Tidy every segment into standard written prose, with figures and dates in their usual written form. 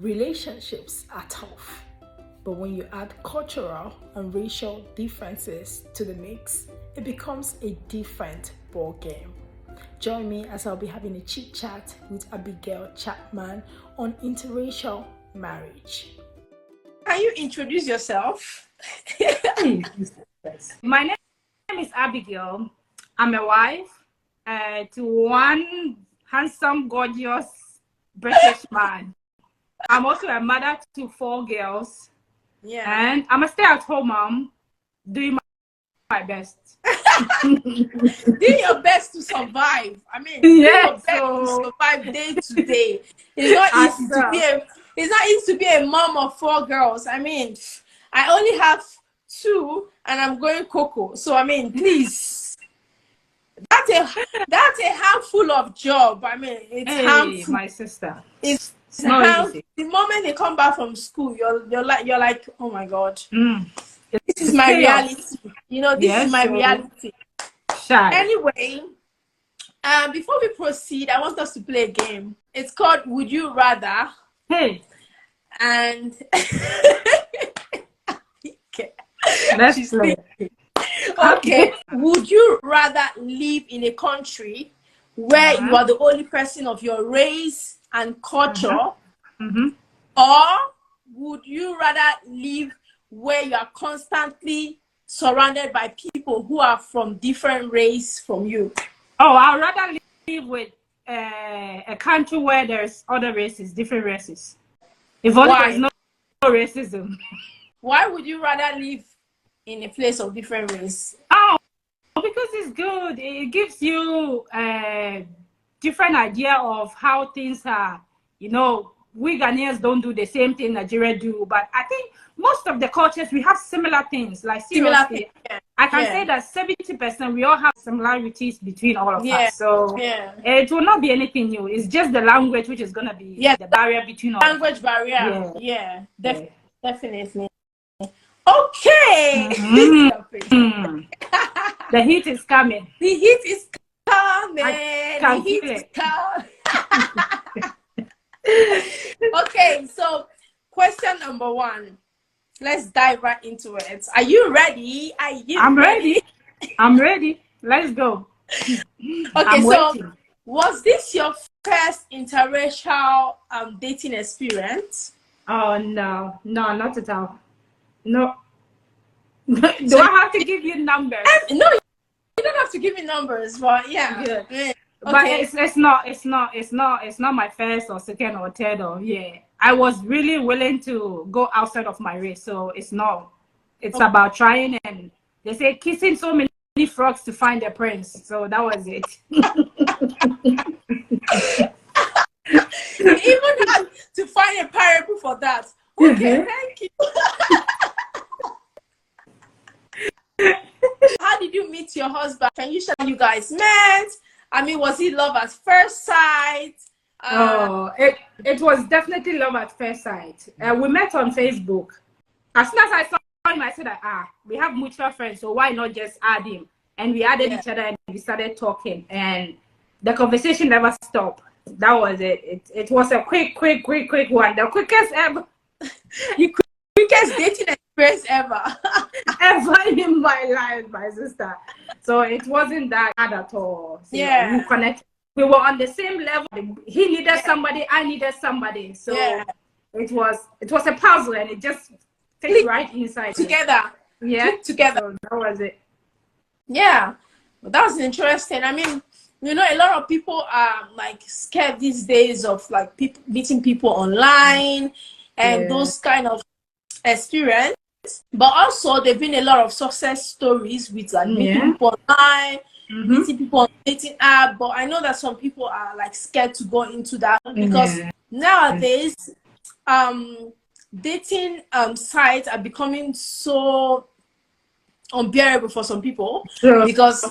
Relationships are tough, but when you add cultural and racial differences to the mix, it becomes a different ball game. Join me as I'll be having a chit chat with Abigail Chapman on interracial marriage. Can you introduce yourself? My name is Abigail. I'm a wife to one handsome, gorgeous British man. I'm also a mother to 4 girls. Yeah. And I'm a stay-at-home mom doing my best. Do your best to survive. I mean, Yes, do your best to survive day to day. It's not easy to be a mom of 4 girls. I mean, I only have 2 and I'm going cocoa. So I mean, please. That's a handful of job. I mean, it's handful. My sister. It's not easy. The moment they come back from school, you're like, oh my God. This is my chaos. reality. You know, this is my reality. Shy. Anyway, before we proceed, I want us to play a game. It's called Would You Rather? Hey. And Let's play. Okay. Would you rather live in a country where you are the only person of your race and culture? Or would you rather live where you are constantly surrounded by people who are from different race from you? Oh, I'd rather live with a country where there's other races, different races. If only there's no racism. Why would you rather live in a place of different race? Oh, because it's good. It gives you a different idea of how things are. You know, we Ghanaians don't do the same thing Nigeria do, but I think most of the cultures we have similar things. Like seriously, I can say that 70% we all have similarities between all of us. So it will not be anything new. It's just the language which is gonna be the barrier between us. Language barrier. Definitely. Okay. The heat is coming. The heat is coming. The heat is coming. Okay, so question number 1. Let's dive right into it. Are you ready? I'm ready. I'm ready. Let's go. Okay, so was this your first interracial dating experience? Oh no, not at all. No. Do I have to give you numbers? No, you don't have to give me numbers, but yeah. Good. Okay. But it's not my first or second or third or I was really willing to go outside of my race, so it's about trying, and they say kissing so many frogs to find a prince. So that was it. You even had to find a parable for that. Okay, thank you. How did you meet your husband? Can you share how you guys met? I mean, was it love at first sight? It was definitely love at first sight. We met on Facebook. As soon as I saw him, I said, we have mutual friends, so why not just add him? And we added each other and we started talking, and the conversation never stopped. That was it. It was a quick one. The quickest ever. The quickest dating experience ever. Ever in my life, my sister. So it wasn't that hard at all. So we connected. We were on the same level. He needed somebody, I needed somebody. So it was a puzzle, and it just fit right inside together. Together. So that was it. Yeah, but that was interesting. I mean, you know, a lot of people are like scared these days of like meeting people online and those kind of experience. But also, there've been a lot of success stories with like meeting people online, meeting people on dating app. But I know that some people are like scared to go into that because nowadays, dating sites are becoming so unbearable for some people because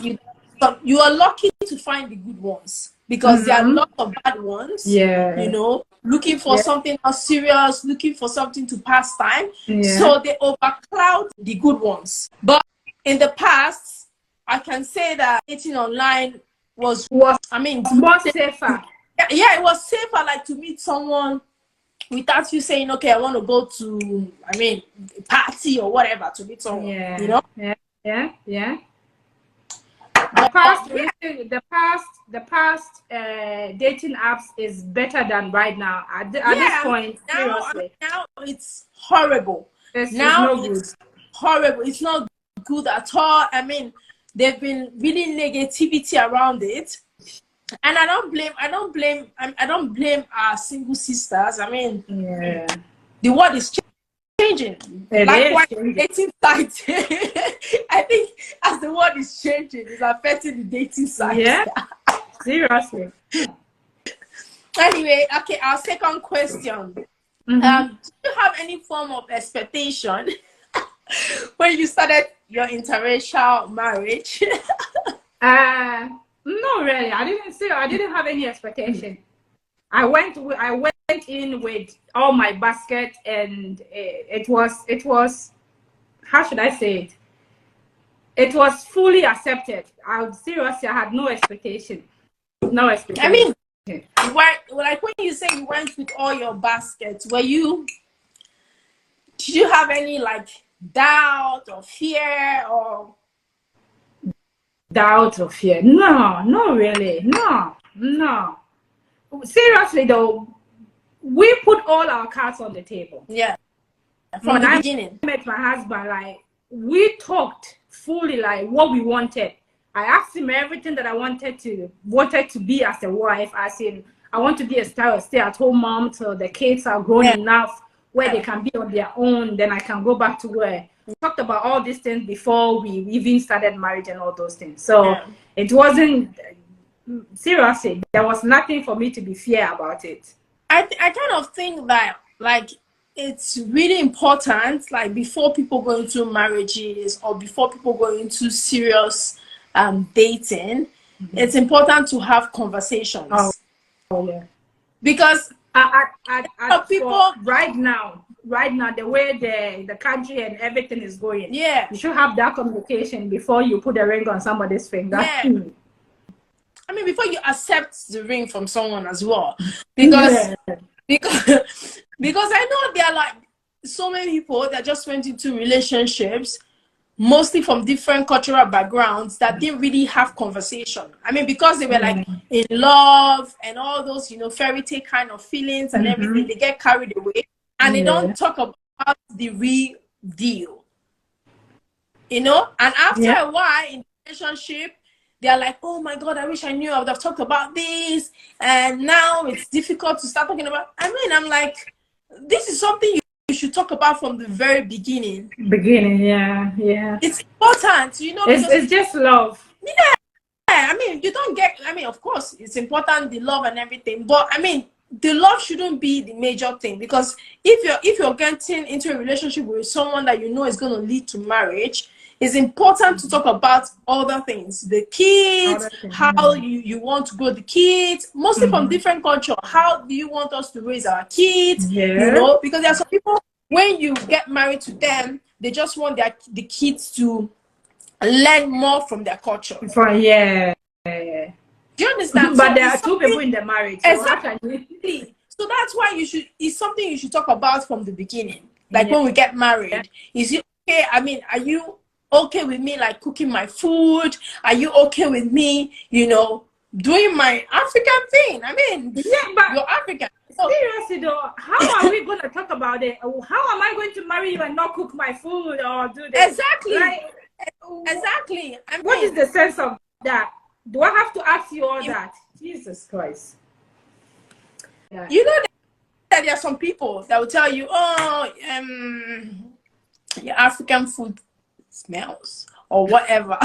you are lucky to find the good ones because there are lots of bad ones. You know, looking for something else serious, looking for something to pass time. So they overcloud the good ones. But in the past, I can say that dating online was more safer. Yeah, it was safer like to meet someone without you saying, okay, I want to go to, I mean, a party or whatever to meet someone. Yeah. You know? Yeah. But, The past dating apps is better than right now. At this point, seriously, now it's horrible. It's no good. Horrible. It's not good at all. I mean, there've been really negativity around it, and I don't blame our single sisters. I mean, the world is changing. Likewise, dating sites. I think as the world is changing, it's affecting the dating sites. Yeah, seriously. Anyway, okay, our second question. Do you have any form of expectation when you started your interracial marriage? No, really. I didn't have any expectation. I went in with all my basket, and it was how should I say it? It was fully accepted. I had no expectation. No expectation. I mean, like when you say you went with all your baskets, did you have any like doubt or fear or No, not really. No. Seriously though, we put all our cards on the table. Yeah. From the beginning. I met my husband, like we talked fully like what we wanted. I asked him everything that I wanted to be as a wife. I said, I want to be a stay-at-home mom till the kids are grown enough where they can be on their own. Then I can go back to work. We talked about all these things before we even started marriage and all those things. So it wasn't, seriously, there was nothing for me to be fear about it. I kind of think that like it's really important, like before people go into marriages or before people go into serious dating, it's important to have conversations. Oh yeah. Because people right now, the way the country and everything is going, you should have that communication before you put a ring on somebody's finger. I mean, before you accept the ring from someone as well, because I know there are like so many people that just went into relationships, mostly from different cultural backgrounds, that didn't really have conversation. I mean, because they were like in love and all those, fairy tale kind of feelings and everything, they get carried away and they don't talk about the real deal. And after a while in the relationship, they're like, oh my God, I wish I knew I would have talked about this. And now it's difficult to start talking about. I mean, I'm like, this is something you should talk about from the very beginning. Yeah. It's important, It's just love. Yeah. I mean, of course, it's important, the love and everything. But I mean, the love shouldn't be the major thing, because if you're getting into a relationship with someone that you know is going to lead to marriage, it's important to talk about other things, the kids, how you want to grow the kids, mostly from different culture. How do you want us to raise our kids? Because there are some people, when you get married to them, they just want the kids to learn more from their culture. Do you understand? But there are two people in the marriage. Exactly. So that's why it's something you should talk about from the beginning. Like when we get married, is it okay? I mean, are you okay with me like cooking my food? Are you okay with me, doing my African thing? I mean, but you're African. Seriously though, how are we going to talk about it? How am I going to marry you and not cook my food or do this? Exactly. Exactly. I mean, what is the sense of that? Do I have to ask you all that? Jesus Christ. Yeah. You know that there are some people that will tell you, your African food smells or whatever.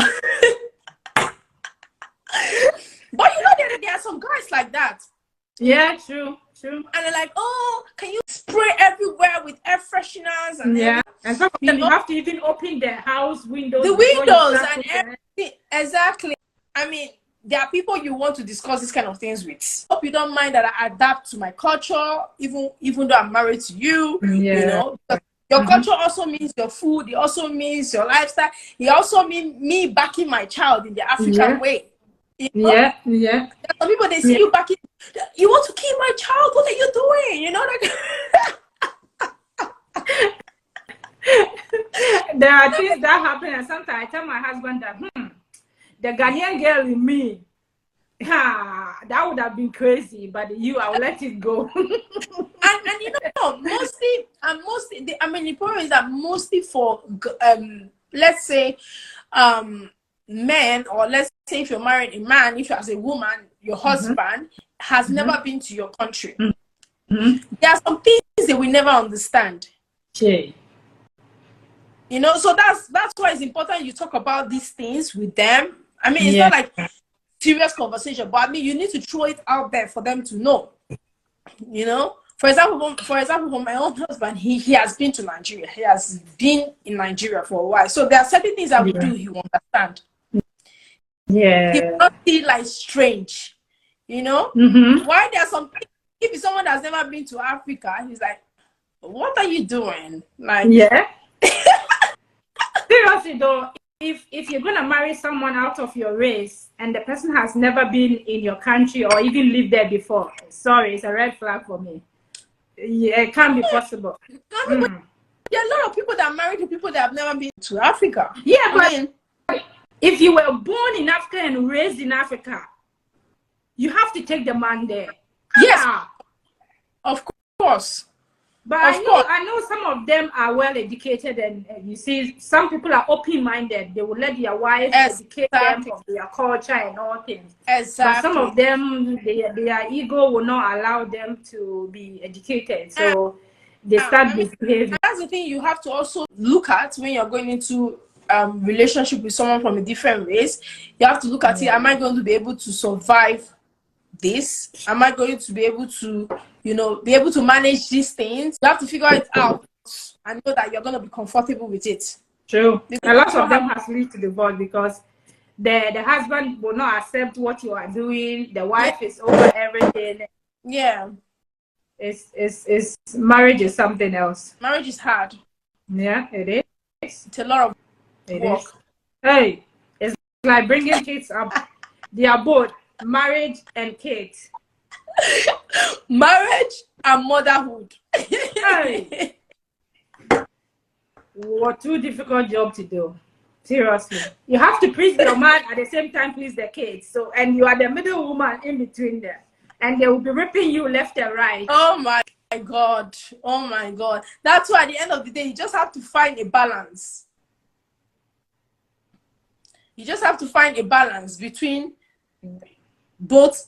But there are some guys like that. Yeah, true. And they're like, oh, can you spray everywhere with air fresheners? And and some of them you have to even open the house windows. The windows and everything. Exactly. I mean, there are people you want to discuss these kind of things with. Hope you don't mind that I adapt to my culture, even though I'm married to you. Your culture also means your food. It also means your lifestyle. It also means me backing my child in the African way. Some people, they see you backing. You want to kill my child? What are you doing? there are things that happen, and sometimes I tell my husband that the Ghanaian girl in me, that would have been crazy, but I will let it go. and you know, mostly, I mean, the problem is that mostly for let's say men, or let's say if you're married a man, if you're as a woman, your husband has never been to your country. There are some things they will never understand. Okay. You know, so that's why it's important you talk about these things with them. I mean, it's not like serious conversation, but I mean, you need to throw it out there for them to know. You know, for example, for my own husband, he has been to Nigeria. He has been in Nigeria for a while. So there are certain things I would do he will understand. Yeah. He will not feel like strange. You know, why there are some things, if it's someone that's never been to Africa, he's like, what are you doing? Like, yeah. Seriously though, if you're gonna marry someone out of your race and the person has never been in your country or even lived there before, sorry, it's a red flag for me. Yeah, it can't be possible. There are a lot of people that marry to people that have never been to Africa. Yeah, but if you were born in Africa and raised in Africa, you have to take the man there. Yes, of course. But I know some of them are well educated, and you see, some people are open-minded. They will let their wife educate them of their culture and all things. Exactly. But some of them, their ego will not allow them to be educated, so they start misbehaving. That's the thing you have to also look at when you're going into relationship with someone from a different race. You have to look at it. Am I going to be able to survive this? Am I going to be able to, you know, be able to manage these things? You have to figure it out and know that you're going to be comfortable with it. True. A lot of them has led to divorce because the husband will not accept what you are doing. The wife is over everything. Yeah. It's marriage is something else. Marriage is hard. Yeah, it is. It's a lot of work. Hey, it's like bringing kids up. They are both marriage and kids. Marriage and motherhood. Hey. What too difficult job to do. Seriously. You have to please your man at the same time please the kids. So, and you are the middle woman in between them. And they will be ripping you left and right. Oh my God. Oh my God. That's why at the end of the day, you just have to find a balance. You just have to find a balance between both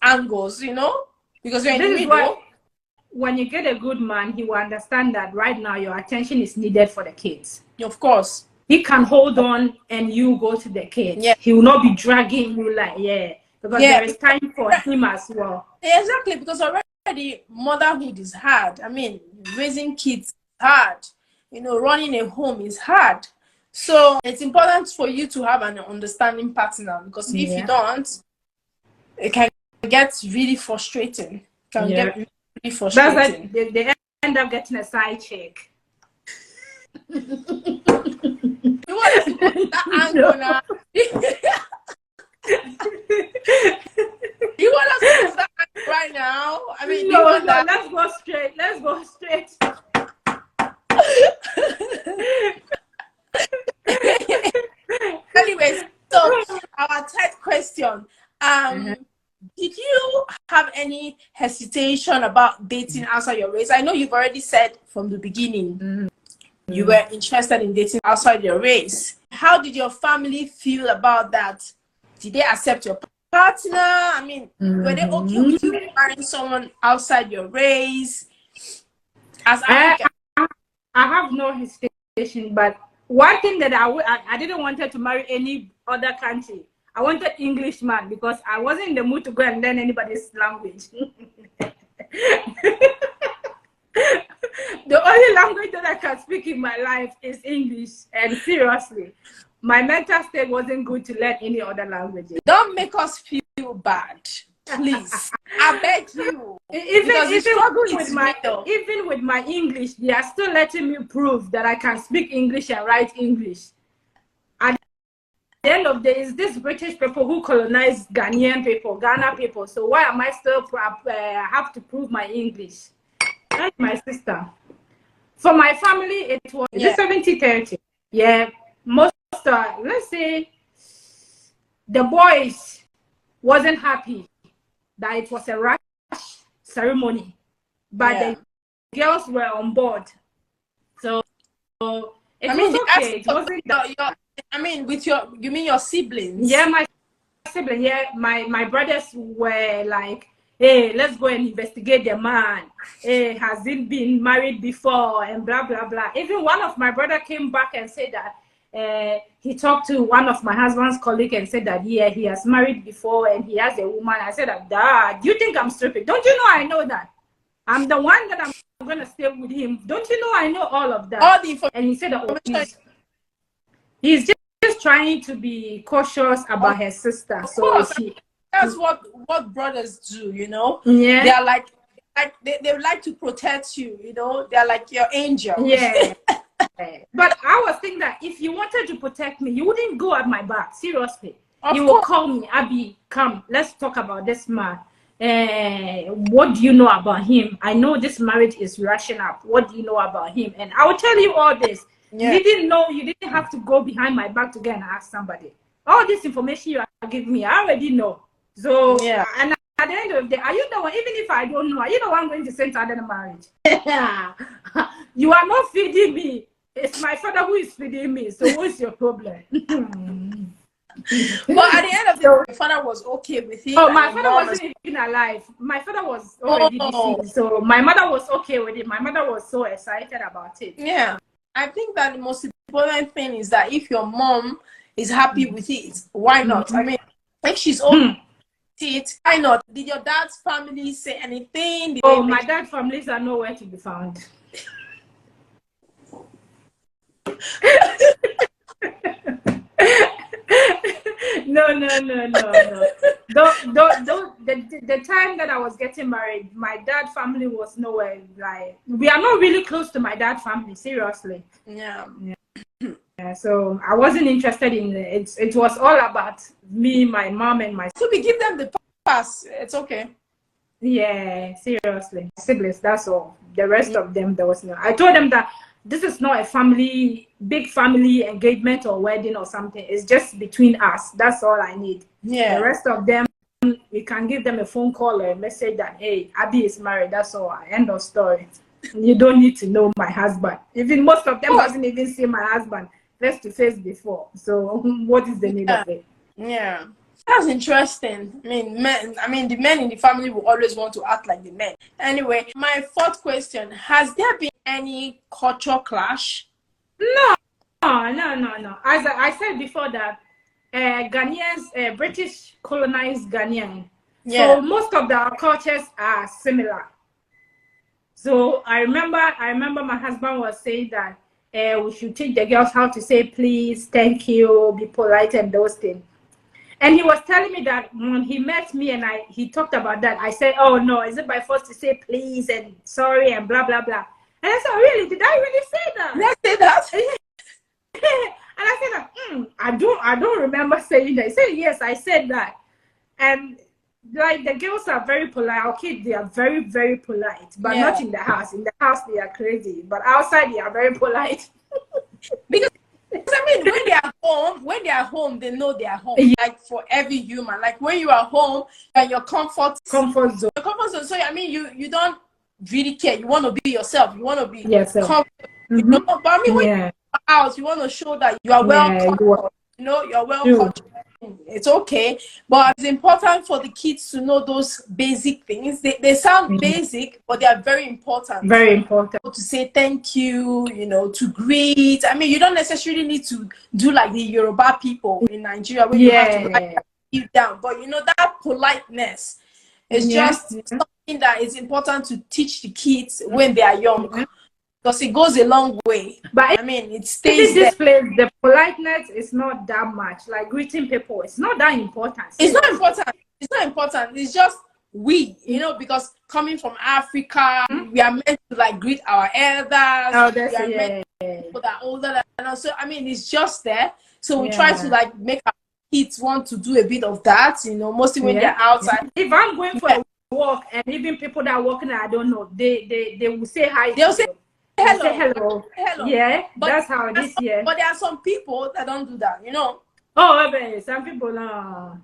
angles, you know? Because you're in the middle. When you get a good man, he will understand that right now your attention is needed for the kids. Of course. He can hold on and you go to the kids. Yeah. He will not be dragging you like, because there is time for him as well. Exactly, because already motherhood is hard. I mean, raising kids is hard. You know, running a home is hard. So it's important for you to have an understanding partner, because if you don't, it can get really frustrating. It can get really frustrating. That's like they end up getting a side chick. You want to put that angle now? You want us to use that right now? I mean, no, let's go straight. Let's go straight. Anyways, so our third question. Did you have any hesitation about dating outside your race? I know you've already said from the beginning you were interested in dating outside your race. How did your family feel about that? Did they accept your partner? I mean, were they okay with you marrying someone outside your race? As I have no hesitation, but one thing that I didn't want her to marry any other country. I wanted Englishman because I wasn't in the mood to go and learn anybody's language. The only language that I can speak in my life is English, and seriously, my mental state wasn't good to learn any other languages. Don't make us feel bad, please. I beg you. Even with my English, they are still letting me prove that I can speak English and write English. At the end of the day, it's this British people who colonized Ghanaian people, Ghana people. So why am I still have to prove my English? That's my sister. For my family, it was 70-30. Yeah, most, let's say, the boys wasn't happy that it was a rush ceremony, but the girls were on board. So it was okay. It wasn't you mean your siblings? Yeah, my siblings. Yeah, my brothers were like, hey, let's go and investigate the man. Hey, has he been married before? And blah blah blah. Even one of my brother came back and said that he talked to one of my husband's colleague and said that yeah, he has married before and he has a woman. I said that, Dad, do you think I'm stupid? Don't you know I know that? I'm the one that I'm gonna stay with him. Don't you know I know all of that? All the information. And he said that he's just trying to be cautious about her sister. So that's what brothers do, you know. Yeah, they are like they like to protect you, you know. They're like your angel. Yeah. But I was thinking that if you wanted to protect me, you wouldn't go at my back. Seriously, you will call me, Abby, come, let's talk about this man. What do you know about him? I know this marriage is rushing up. What do you know about him? And I will tell you all this. Yeah. You didn't know, you didn't have to go behind my back to go and ask somebody. All this information you are giving me, I already know. So, yeah. And at the end of the day, are you the one, even if I don't know, are you the one going to send to other marriage? You are not feeding me. It's my father who is feeding me. So what's your problem? But at the end of the day, my father was okay with it. Oh, my father wasn't even alive. My father was already deceased. So my mother was okay with it. My mother was so excited about it. Yeah. I think that the most important thing is that if your mom is happy with it, why not? I mean, if she's okay with it, why not? Did your dad's family say anything? My dad's families are nowhere to be found. No. The time that I was getting married, my dad's family was nowhere. Like, we are not really close to my dad's family, seriously. Yeah. So I wasn't interested in it. It was all about me, my mom, and my. So we give them the pass. It's okay. Yeah, seriously, siblings. That's all. The rest of them, there was no. I told them that this is not a big family engagement or wedding or something. It's just between us. That's all I need. Yeah. The rest of them, we can give them a phone call or a message that, hey, Abby is married. That's all. End of story. You don't need to know my husband. Even most of them hasn't even seen my husband face to face before. So what is the need of it? Yeah. That's interesting. I mean, the men in the family will always want to act like the men. Anyway, my fourth question: has there been any culture clash? No. As I said before, that Ghanaians, British colonized Ghanaian. Yeah. So most of the cultures are similar. So I remember my husband was saying that we should teach the girls how to say please, thank you, be polite, and those things. And he was telling me that when he met me and he talked about that, I said, oh no, is it by force to say please and sorry and blah, blah, blah. And I said, oh, really? Did I really say that? Did I say that? And I said, I don't remember saying that. He said, yes, I said that. And like the girls are very polite. Our kids, they are very, very polite, but not in the house. In the house, they are crazy. But outside, they are very polite. Because I mean, when they are home, they know they are home. Like for every human, like when you are home and your comfort zone. Your comfort zone. So I mean, you don't really care. You want to be yourself. You want to be comfortable. You know? But I mean, when you're out, you want to show that you are welcome. You know, you're welcome. It's okay, but it's important for the kids to know those basic things. They sound basic, but they are very important. Very important. To say thank you, you know, to greet. I mean, you don't necessarily need to do like the Yoruba people in Nigeria where you have to like you down. But you know, that politeness is just something that is important to teach the kids when they are young. Because it goes a long way. But I mean, it stays this place, the politeness is not that much. Like greeting people, it's not that important. It's not important. It's not important. It's just you know, because coming from Africa, we are meant to like greet our elders. Oh, that's we are meant to people that are older than us. So I mean, it's just there. So we try to like make our kids want to do a bit of that. You know, mostly when they're outside. If I'm going for a walk, and even people that are walking, I don't know, they will say hi. They'll say. hello. say hello. Hello. Yeah, But that's how it is here. But there are some people that don't do that, you know. Oh, baby, some people no.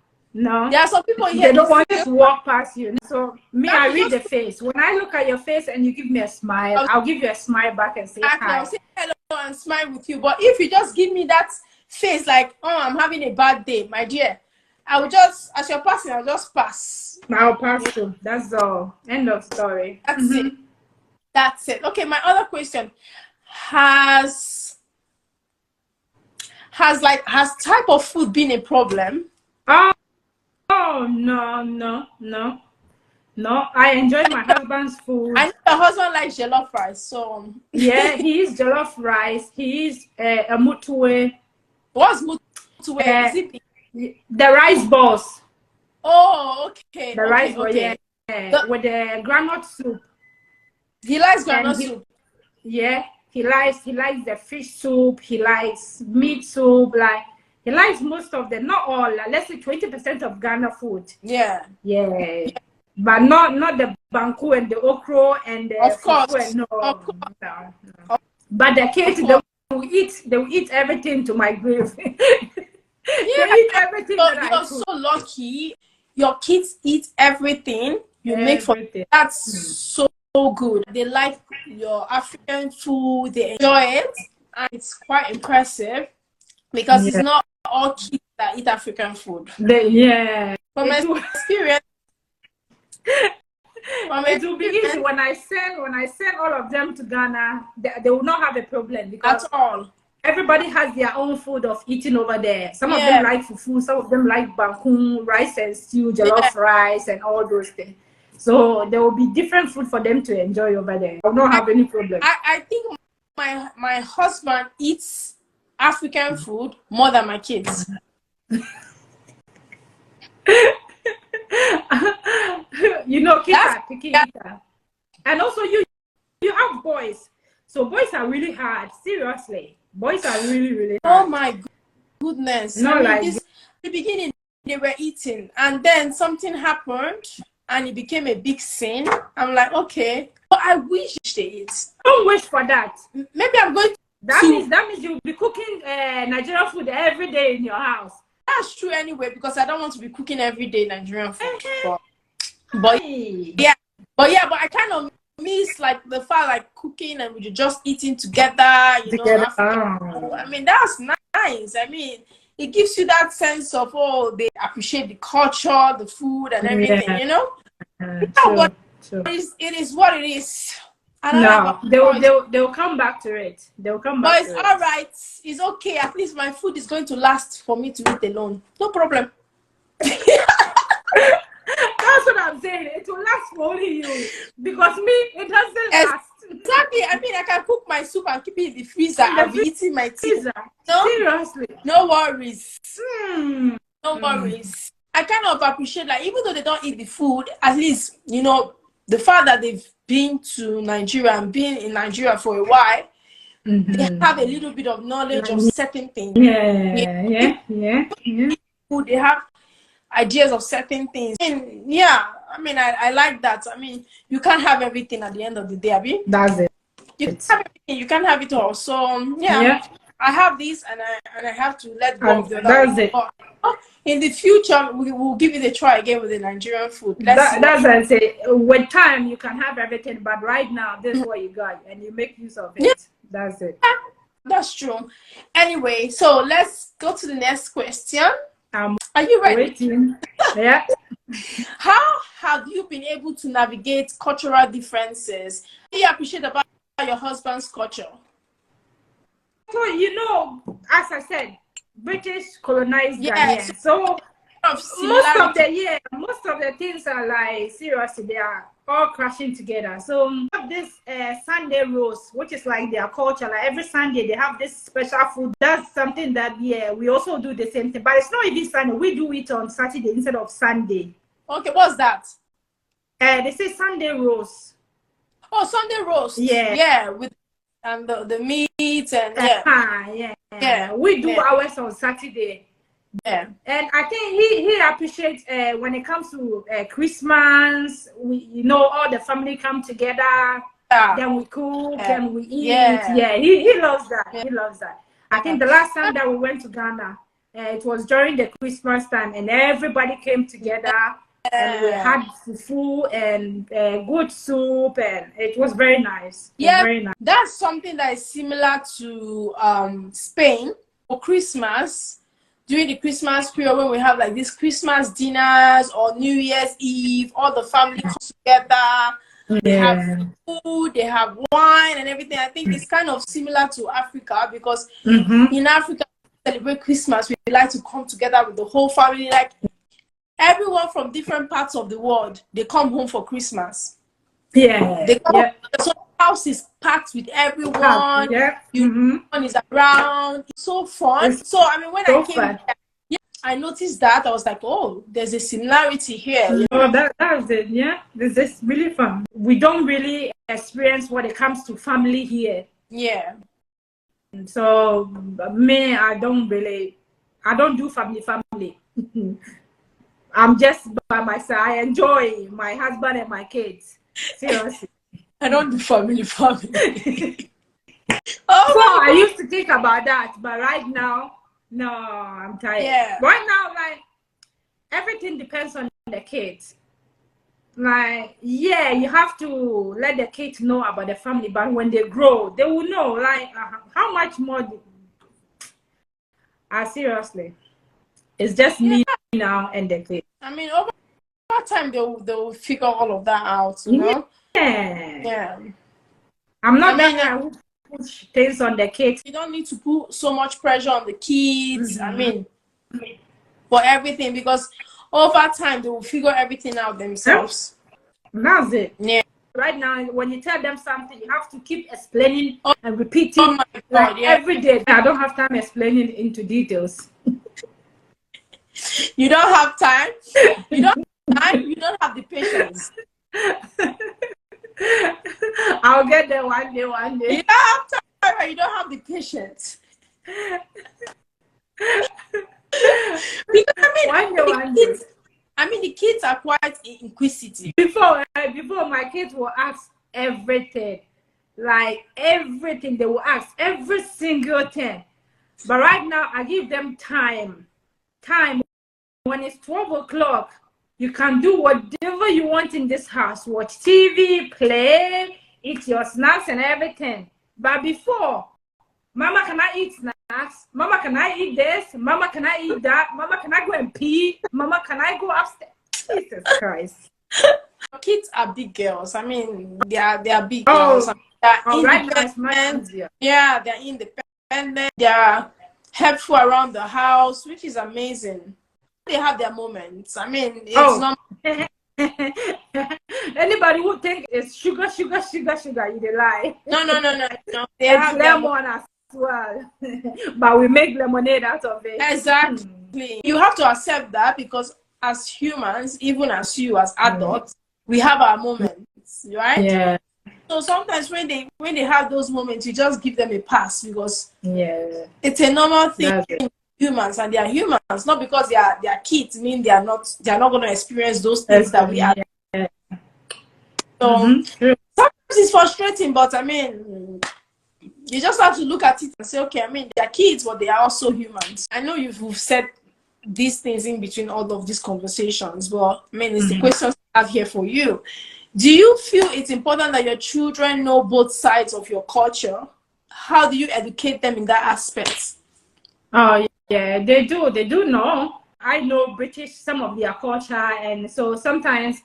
There are some people here. They don't want to walk past you. So me, I read the just face. When I look at your face and you give me a smile, I'll give you a smile back and say hi. I'll say hello and smile with you. But if you just give me that face like, oh, I'm having a bad day, my dear, I will just, as you're passing, I'll just pass. I'll pass through. That's all. End of story. That's it. That's it. Okay, my other question. Has type of food been a problem? Oh no. I enjoy my husband's food. I know your husband likes jollof rice, so yeah, he is jollof rice. He is a mutue. What's mutue? Is it the rice balls? Oh, okay. The rice ball, yeah. With the granite soup. He likes granite soup. Yeah, he likes the fish soup. He likes meat soup. Like he likes most of the, not all. Like, let's say 20% of Ghana food. Yeah. But not the banku and the okra and the of course. No. But the kids, they will eat everything to my grave. They eat everything. You're so lucky. Your kids eat everything you make for them. That's so good. They like your African food. They enjoy it, and it's quite impressive because it's not all kids that eat African food. From my experience. It will be easy when I send all of them to Ghana. They will not have a problem because at all. Everybody has their own food of eating over there. Some of them like fufu, some of them like banku, rice and stew, jollof rice, and all those things. So there will be different food for them to enjoy over there. I will not have any problem. I think my husband eats African food more than my kids. You know, kita. And also you have boys. So boys are really hard, seriously. Boys are really hard. Oh my goodness. No, like in the beginning they were eating and then something happened and it became a big sin. I'm like, okay, but I wish they eat. Don't wish for that. Maybe I'm going to that means you'll be cooking Nigerian food every day in your house. That's true anyway, because I don't want to be cooking every day Nigerian food. But I kind of miss like the fact like cooking and we're just eating together, you know. I mean, that's nice. I mean, it gives you that sense of they appreciate the culture, the food, and everything, you know. It is what it is. No, they'll come back to it. They'll come back. But it's all right. It's okay. At least my food is going to last for me to eat alone. No problem. That's what I'm saying. It will last for only you. Because me, it doesn't last. Exactly. I mean, I can cook my soup and keep it in the freezer. I'll be eating my tea. No? Seriously. No worries. No worries. I kind of appreciate, like, even though they don't eat the food, at least, you know, the fact that they've been to Nigeria and been in Nigeria for a while, they have a little bit of knowledge of certain things. Yeah. They have ideas of certain things. And I mean, I like that. I mean, you can't have everything at the end of the day, Abby. That's it. You can have everything. You can't have it all. So I have this, and I have to let go of the other. That's it. In the future, we will give it a try again with the Nigerian food. That's what I say. With time, you can have everything, but right now, this is what you got, and you make use of it. That's it. That's true. Anyway, so let's go to the next question. Are you ready? Waiting. Yeah. How have you been able to navigate cultural differences? What do you appreciate about your husband's culture? So, you know, as I said, British colonized Ghanaian. So most of the things are like, seriously, they are all crashing together. So we have this Sunday roast, which is like their culture. Like every Sunday they have this special food. That's something that we also do the same thing. But it's not even Sunday. We do it on Saturday instead of Sunday. Okay, what's that? They say Sunday roast. Oh, Sunday roast. Yeah, with the meat and we do ours on Saturday. Yeah, and I think he appreciates when it comes to Christmas. You know, all the family come together. then we cook, then we eat. Yeah. Yeah, he loves that. Yeah. He loves that. I think the last time that we went to Ghana, it was during the Christmas time, and everybody came together, and we had fufu and good soup, and it was very nice. Yeah, very nice. That's something that is similar to Spain for Christmas. During the Christmas period, when we have like these Christmas dinners or New Year's Eve, all the family comes together. They have food, they have wine and everything. I think it's kind of similar to Africa, because in Africa, we celebrate Christmas. We like to come together with the whole family. Like everyone from different parts of the world, they come home for Christmas. Yeah. They come so the house is packed with everyone. Everyone is around. It's so fun. So I mean, when I came here, I noticed that. I was like, oh, there's a similarity here. You know? Oh, that's it. Yeah, this is really fun. We don't really experience when it comes to family here. Yeah. So me, I don't do family. I'm just by myself. I enjoy my husband and my kids. Seriously. I don't do family. So I used to think about that, but right now, no, I'm tired. Yeah. Right now, like, everything depends on the kids. Like, yeah, you have to let the kids know about the family, but when they grow, they will know, like, how much more. Seriously, it's just me now and the kids. I mean, over time, they'll figure all of that out, you know? Yeah. I'm not gonna push things on the kids. You don't need to put so much pressure on the kids. I mean, for everything, because over time they will figure everything out themselves. That's it. Yeah. Right now, when you tell them something, you have to keep explaining and repeating. Oh my God, every day. I don't have time explaining into details. You don't have time. You don't have time. You don't have the patience. I'll get there one day. You don't have time. You don't have the patience. Because I mean, the kids are quite inquisitive. Before my kids will ask everything, like everything they will ask, every single thing. But right now, I give them time. When it's 12 o'clock, you can do whatever you want in this house. Watch TV, play, eat your snacks and everything. But before, Mama, can I eat snacks? Mama, can I eat this? Mama, can I eat that? Mama, can I go and pee? Mama, can I go upstairs? Jesus Christ. Kids are big girls. I mean, they are big girls. They're independent. Yeah, they're independent. They're helpful around the house, which is amazing. They have their moments. I mean, it's not. Anybody who think it's sugar, you dey lie. No. They have lemon as well, but we make lemonade out of it. Exactly. You have to accept that, because as humans, even as you as adults, we have our moments, right? Yeah. So sometimes when they have those moments, you just give them a pass, because it's a normal thing. Humans, and they are humans, not because they are kids mean they are not going to experience those things that we are. So sometimes it's frustrating, but I mean, you just have to look at it and say, okay, I mean, they are kids, but they are also humans. I know you've said these things in between all of these conversations, but I mean, it's the questions I have here for you. Do you feel it's important that your children know both sides of your culture? How do you educate them in that aspect? Oh, yeah, they do know. I know British, some of their culture, and so sometimes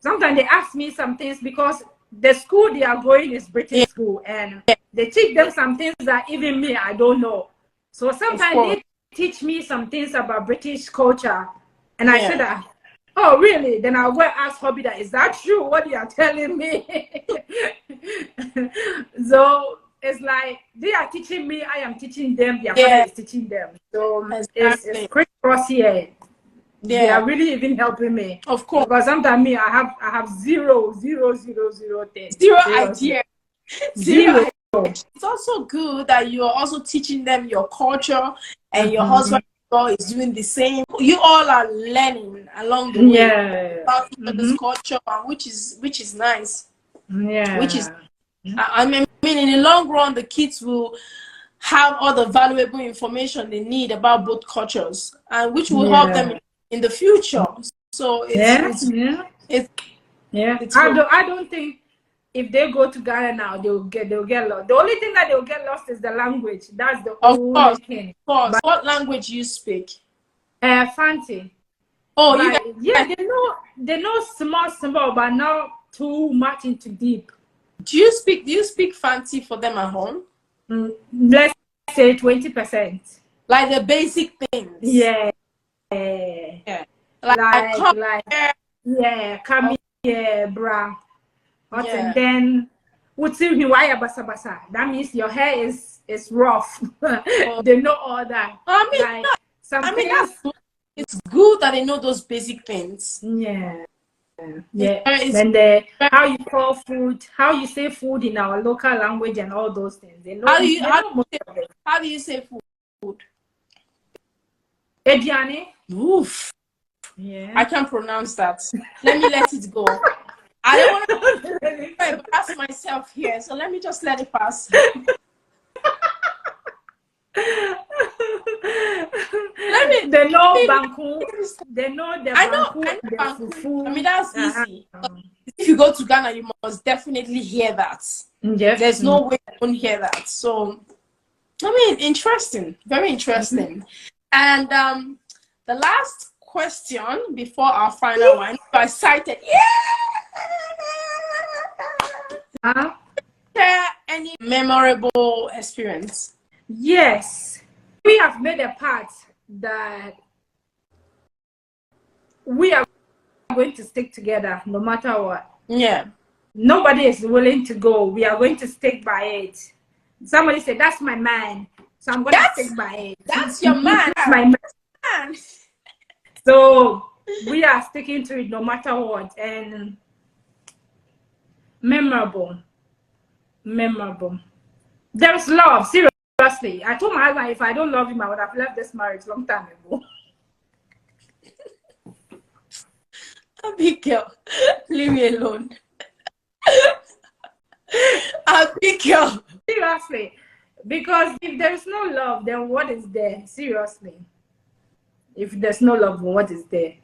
they ask me some things, because the school they are going is British school, and they teach them some things that even me, I don't know. So sometimes they teach me some things about British culture, and I said that, oh, really? Then I'll go and ask Hobby that, is that true, what you are telling me? So it's like they are teaching me, I am teaching them, their father is teaching them. So it's crisscross here. They are really even helping me. Of course. Because sometimes me, I have zero things. Zero idea. Zero. It's also good that you're also teaching them your culture, and your husband is doing the same. You all are learning along the way about each other's culture, which is nice. Yeah. Which is I mean, in the long run, the kids will have all the valuable information they need about both cultures, and which will help them in the future. So it's good. I don't think if they go to Ghana now, they'll get lost. The only thing that they'll get lost is the language. That's the only thing. Of course. But what language you speak? Fancy. Oh, they know small, but not too much into deep. Do you speak Fancy for them at home? Let's say 20%. Like the basic things. Yeah. Like come here, brah. And then what's in wire basa basa? That means your hair is rough. They know all that. It's good that they know those basic things. Yeah. And how you call food, how you say food in our local language, and all those things. They know. How do you say food? Ediane. Oof. Yeah. I can't pronounce that. Let me let it go. I don't want to embarrass myself here, so let me just let it pass. They know Banku. They know the Banku. I mean, that's easy. If you go to Ghana, you must definitely hear that. Yes. There's no way you won't hear that. So, I mean, interesting. Very interesting. And the last question before our final one, I cited. Share any memorable experience? Yes. We have made a part that we are going to stick together no matter what. Yeah. Nobody is willing to go. We are going to stick by it. Somebody said, that's my man. So I'm going to stick by it. That's your man. That's my man. So we are sticking to it no matter what. And memorable. There's love, seriously. I told my husband if I don't love him, I would have left this marriage long time ago. Abigail, leave me alone. Abigail. Seriously. Because if there's no love, then what is there? Seriously. If there's no love, what is there?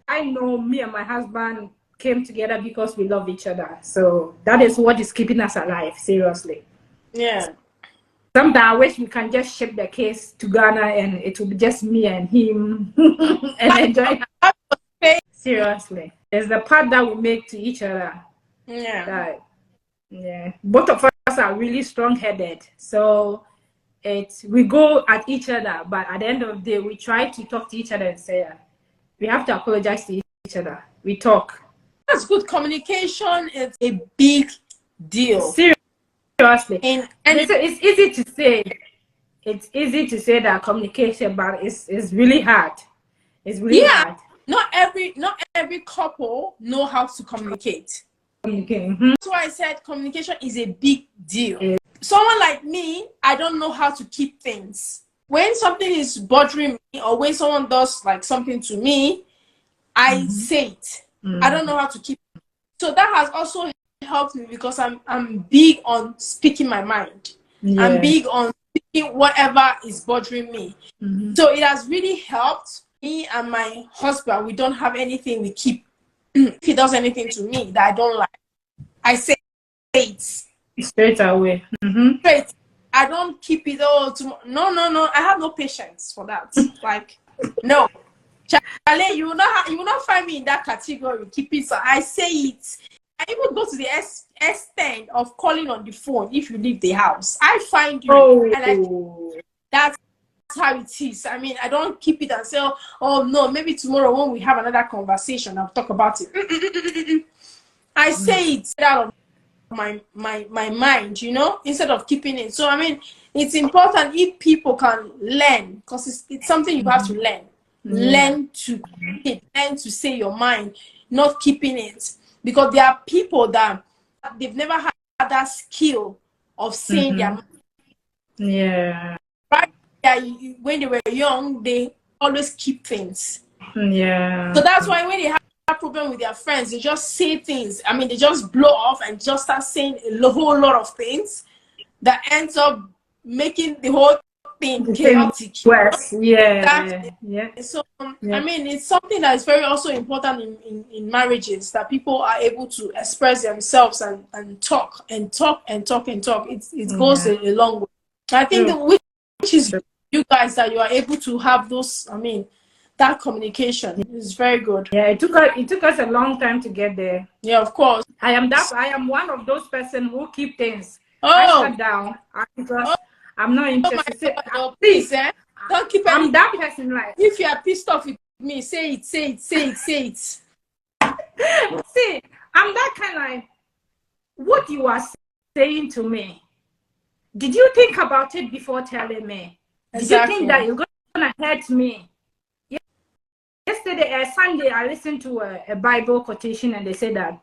I know me and my husband came together because we love each other. So that is what is keeping us alive, seriously. Yeah. Sometimes I wish we can just ship the case to Ghana and it will be just me and him and enjoy. Seriously. It's the part that we make to each other. Yeah. Both of us are really strong-headed. So we go at each other, but at the end of the day, we try to talk to each other and say, we have to apologize to each other. We talk. That's good. Communication is a big deal. Seriously. And it's easy to say. It's easy to say that communication, but it's really hard. It's really hard. Not every couple know how to communicate. That's why I said communication is a big deal. Someone like me, I don't know how to keep things. When something is bothering me, or when someone does like something to me, I say it. I don't know how to keep it. So that has also helped me because I'm big on speaking my mind. I'm big on speaking whatever is bothering me. So it has really helped me and my husband. We don't have anything we keep. If he does anything to me that I don't like, I say it straight away. Straight. I don't keep it all to no. I have no patience for that. Like, no. Charlie, you will not find me in that category. Keep it. So I say it. I even go to the extent of calling on the phone if you leave the house. I find you, and that's how it is. I mean, I don't keep it and say, oh no, maybe tomorrow when we have another conversation, I'll talk about it. I say it out of my mind, instead of keeping it. So I mean, it's important if people can learn, because it's something you have to learn. Learn to say your mind, not keeping it, because there are people that they've never had that skill of saying their mind. Right? When they were young, they always keep things. So that's why when they have problem with their friends, they just say things. I mean, they just blow off and just start saying a whole lot of things that ends up making the whole thing chaotic. Yes, yeah. So yeah. I mean, it's something that is very also important in marriages, that people are able to express themselves and talk and talk and talk and talk. It goes a long way. I think which is you guys, that you are able to have those, I mean, that communication is very good. Yeah, it took us a long time to get there. Yeah, of course. I am one of those persons who keep things. I shut down because I'm not interested. Please, don't keep I'm that person, like, if you are pissed off with me, say it. See, I'm that kind, like, what you are saying to me, did you think about it before telling me? Exactly. Did you think that you're gonna hurt me? Yesterday, Sunday, I listened to a Bible quotation, and they said that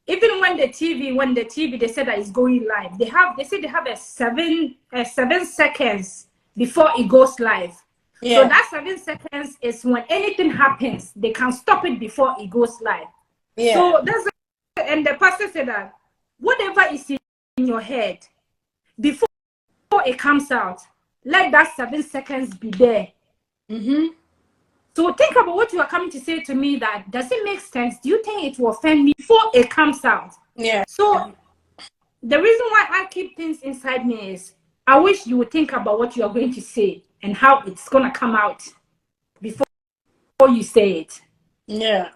even when the TV, they said that it's going live, they say they have a 7 seconds before it goes live. Yeah. So that 7 seconds is when anything happens, they can stop it before it goes live. Yeah. So that's, and the pastor said that whatever is in your head before it comes out, let that 7 seconds be there. So think about what you are coming to say to me. That does it make sense? Do you think it will offend me before it comes out? Yeah. So the reason why I keep things inside me is I wish you would think about what you are going to say and how it's gonna come out before you say it. Yeah.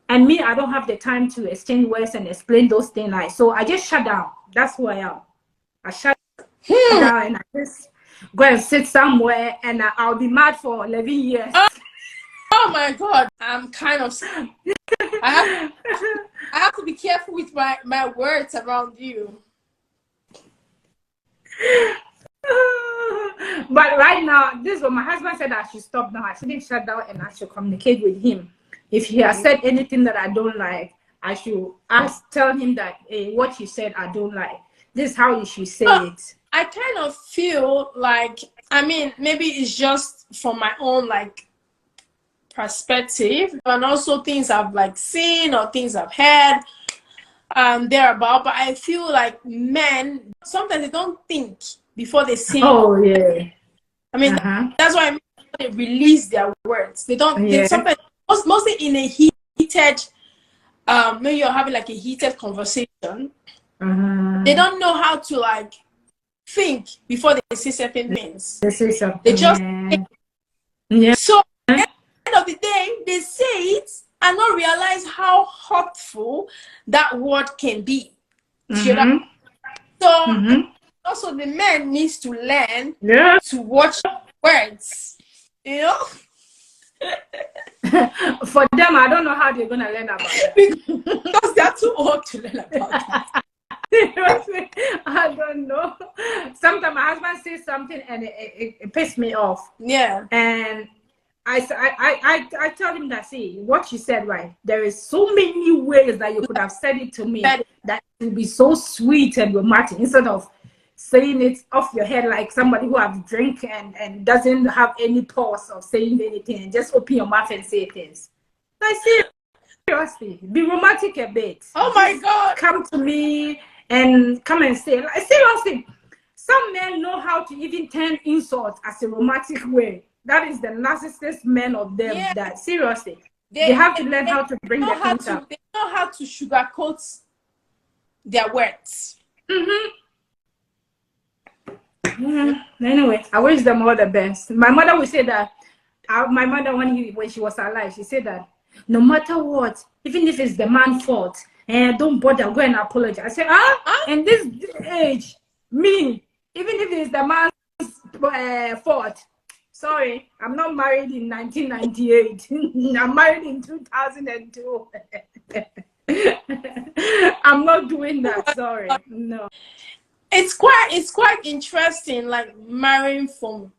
And me, I don't have the time to exchange words and explain those things. So I just shut down. That's who I am. I shut down and I just go and sit somewhere, and I'll be mad for 11 years. Oh my God, I'm kind of I have to be careful with my words around you. But right now, this is what my husband said, I should stop now. I shouldn't shut down, and I should communicate with him. If he has said anything that I don't like, I should tell him that, hey, what you said I don't like. This is how you should say it. I kind of feel like, I mean, maybe it's just from my own like perspective, and also things I've like seen or things I've heard thereabout, but I feel like men sometimes they don't think before they say. Oh yeah. I mean, that's why they release their words. They don't. They sometimes, mostly in a heated, when you're having like a heated conversation, they don't know how to like think before they say certain things. They say something. They just so at the end of the day, they say it and not realize how hurtful that word can be. So also the man needs to learn to watch words, you know. For them, I don't know how they're gonna learn about it because they're too old to learn about it. I don't know. Sometimes my husband says something and it pisses me off. Yeah. And I tell him that, see, what you said, right? There is so many ways that you could have said it to me that it would be so sweet and romantic, instead of saying it off your head like somebody who have drink and doesn't have any pause of saying anything, and just open your mouth and say things. I say, seriously, be romantic a bit. Oh my God. Come to me and come and say, like, seriously, some men know how to even turn insult as a romantic way. That is the narcissist men of them. That seriously, they have to learn how to bring their things up. They know how to sugarcoat their words. Anyway, I wish them all the best. My mother would say that. My mother, when she was alive, she said that no matter what, even if it's the man's fault, don't bother, go and apologize. I said, in this age, me, even if it's the man's fault, sorry, I'm not married in 1998. I'm married in 2002. I'm not doing that. Sorry, no. It's quite interesting, like marrying from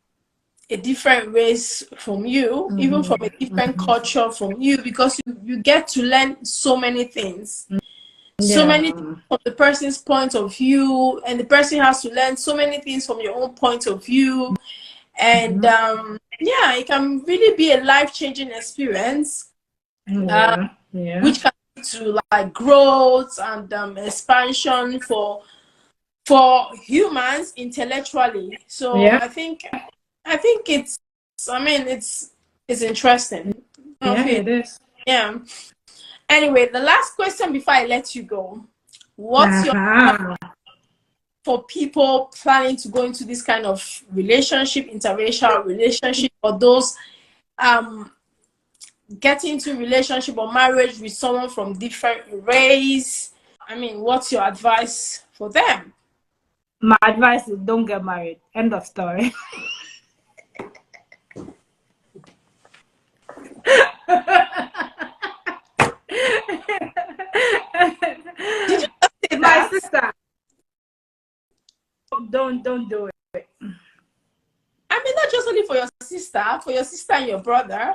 a different race from you, even from a different culture from you, because you get to learn so many things. So many things from the person's point of view, and the person has to learn so many things from your own point of view. And it can really be a life-changing experience. which can lead to like growth and expansion for humans intellectually. So I think it's, I mean, it's interesting. It is. Yeah. Anyway, the last question before I let you go. What's your for people planning to go into this kind of relationship, interracial relationship, or those getting into relationship or marriage with someone from different race? I mean, what's your advice for them? My advice is don't get married. End of story. Did you say My that? sister, don't do it. I mean, not just only for your sister and your brother.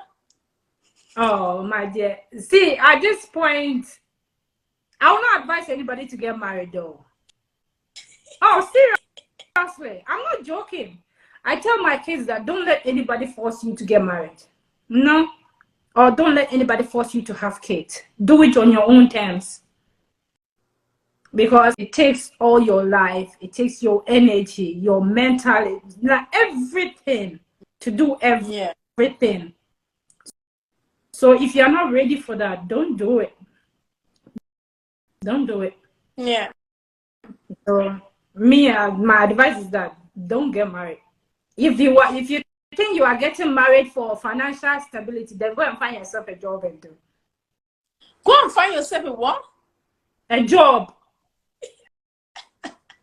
Oh, my dear. See, at this point, I will not advise anybody to get married, though. Oh, seriously. I'm not joking. I tell my kids that don't let anybody force you to get married. No. Or don't let anybody force you to have kids. Do it on your own terms. Because it takes all your life, it takes your energy, your mental, like everything to do everything. So if you're not ready for that, don't do it. Don't do it. Yeah. So my advice is that don't get married. If you think you are getting married for financial stability, then go and find yourself a job and do. Go and find yourself a what? A job.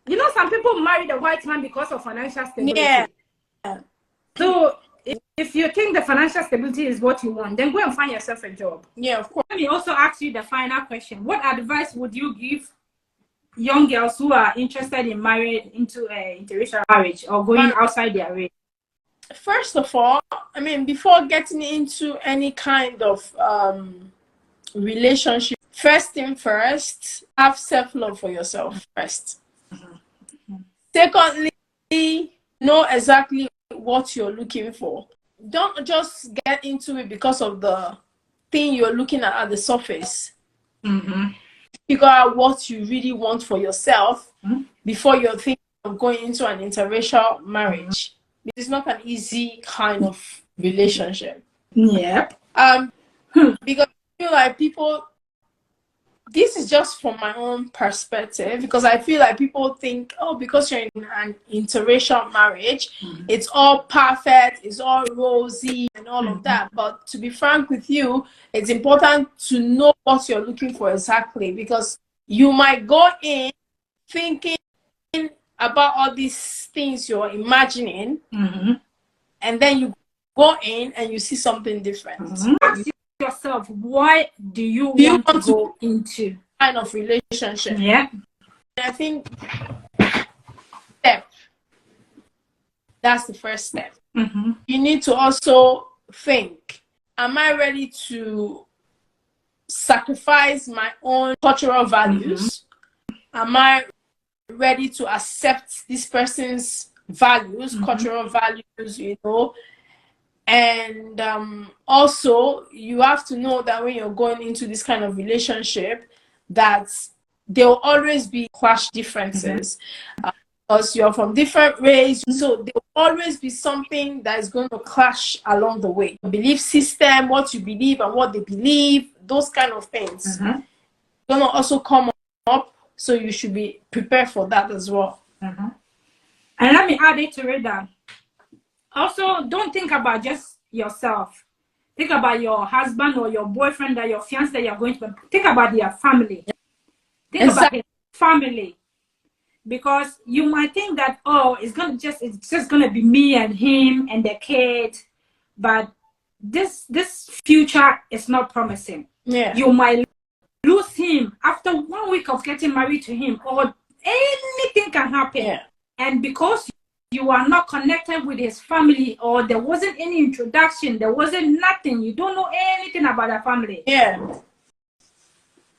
You know, some people marry the white man because of financial stability. Yeah. So if you think the financial stability is what you want, then go and find yourself a job. Yeah, of course. Let me also ask you the final question. What advice would you give young girls who are interested in marrying into an interracial marriage or going outside their race? First of all, I mean, before getting into any kind of relationship, first thing first, have self-love for yourself first. Secondly, know exactly what you're looking for. Don't just get into it because of the thing you're looking at the surface. Figure out what you really want for yourself before you're thinking of going into an interracial marriage. It's not an easy kind of relationship. Yep. Because I feel like people, this is just from my own perspective, because I feel like people think, oh, because you're in an interracial marriage, it's all perfect, it's all rosy and all of that. But to be frank with you, it's important to know what you're looking for exactly, because you might go in thinking about all these things you're imagining, and then you go in and you see something different. Ask yourself, why do you want to go into kind of relationship? Yeah. I think that's the first step. You need to also think, am I ready to sacrifice my own cultural values? Am I ready to accept this person's values, cultural values, you know? And also, you have to know that when you're going into this kind of relationship, that there will always be clash differences. Because you're from different race, so there will always be something that is going to clash along the way. Belief system, what you believe and what they believe, those kind of things going to also come up, so you should be prepared for that as well. And let me add it to it that also don't think about just yourself. Think about your husband or your boyfriend or your fiance that you're going to. Think about their family. Think about his family. Because you might think that, oh, it's just gonna be me and him and the kid, but this future is not promising. You might lose him after 1 week of getting married to him, or anything can happen. And because you are not connected with his family, or there wasn't any introduction, there wasn't nothing, you don't know anything about the family.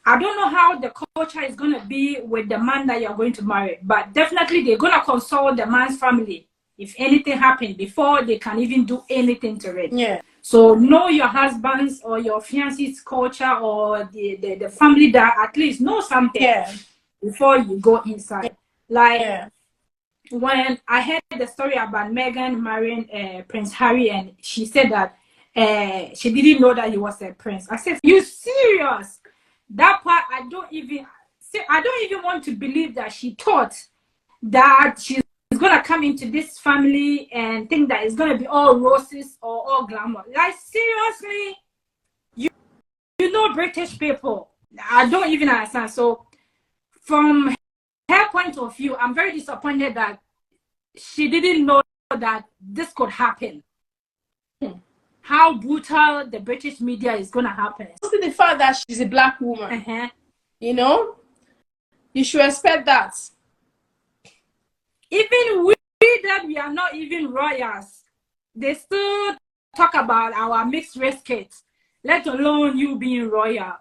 I don't know how the culture is going to be with the man that you're going to marry, but definitely they're going to consult the man's family if anything happened before they can even do anything to it. So know your husband's or your fiance's culture or the family, that at least know something before you go inside. Like when I heard the story about Meghan marrying Prince Harry, and she said that she didn't know that he was a prince. I said, "You serious?" That part I don't even want to believe that she thought that she's gonna come into this family and think that it's gonna be all roses or all glamour. Like seriously, you know British people. I don't even understand. So from her point of view, I'm very disappointed that she didn't know that this could happen. How brutal the British media is gonna happen. Also the fact that she's a black woman. You know, you should expect that. Even we that we are not even royals, they still talk about our mixed race kids, let alone you being royal.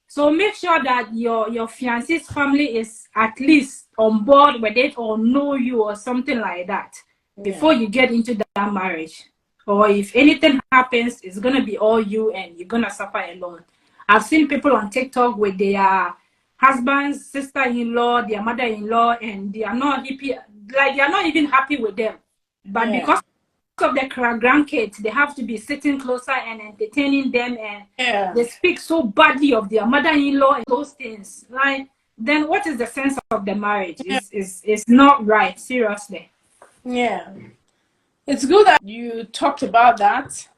So make sure that your fiancé's family is at least on board with it or know you or something like that before you get into that marriage. Or if anything happens, it's gonna be all you and you're gonna suffer alone. I've seen people on TikTok with their husbands, sister-in-law, their mother-in-law, and they are not happy. Like they are not even happy with them. But because of their grandkids, they have to be sitting closer and entertaining them, and they speak so badly of their mother-in-law and those things. Like, then what is the sense of the marriage? It's not right, seriously. Yeah. It's good that you talked about that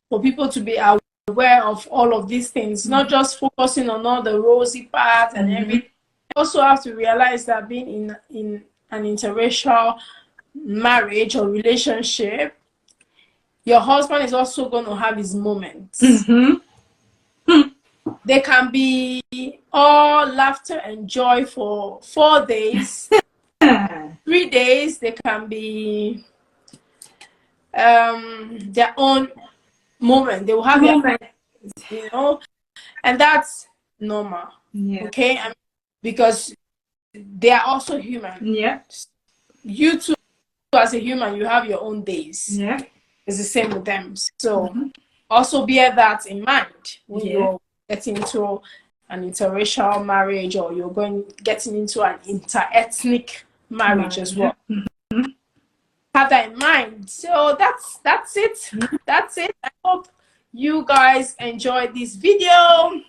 for people to be aware of all of these things, not just focusing on all the rosy parts and everything. You also have to realize that being in an interracial marriage or relationship, your husband is also going to have his moments. They can be all laughter and joy for 4 days. 3 days, they can be their own moment. They will have their moment, you know, and that's normal. Okay, I mean, because they are also human. You too, as a human, you have your own days. It's the same with them. So also bear that in mind when you're getting into an interracial marriage, or you're getting into an interethnic marriage as well. Have that in mind. So that's it. That's it. I hope you guys enjoyed this video,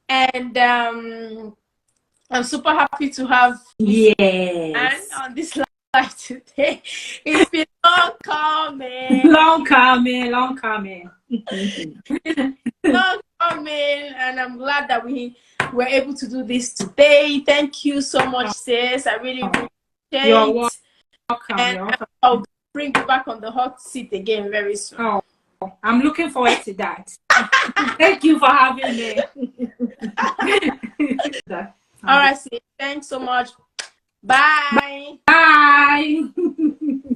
and I'm super happy to have Anne on this live today. It's been long coming. Long coming. Long coming, and I'm glad that we were able to do this today. Thank you so much, sis. I really appreciate it. You're welcome. And I'll bring you back on the hot seat again very soon. Oh, I'm looking forward to that. Thank you for having me. All right, sis. Thanks so much. Bye. Bye.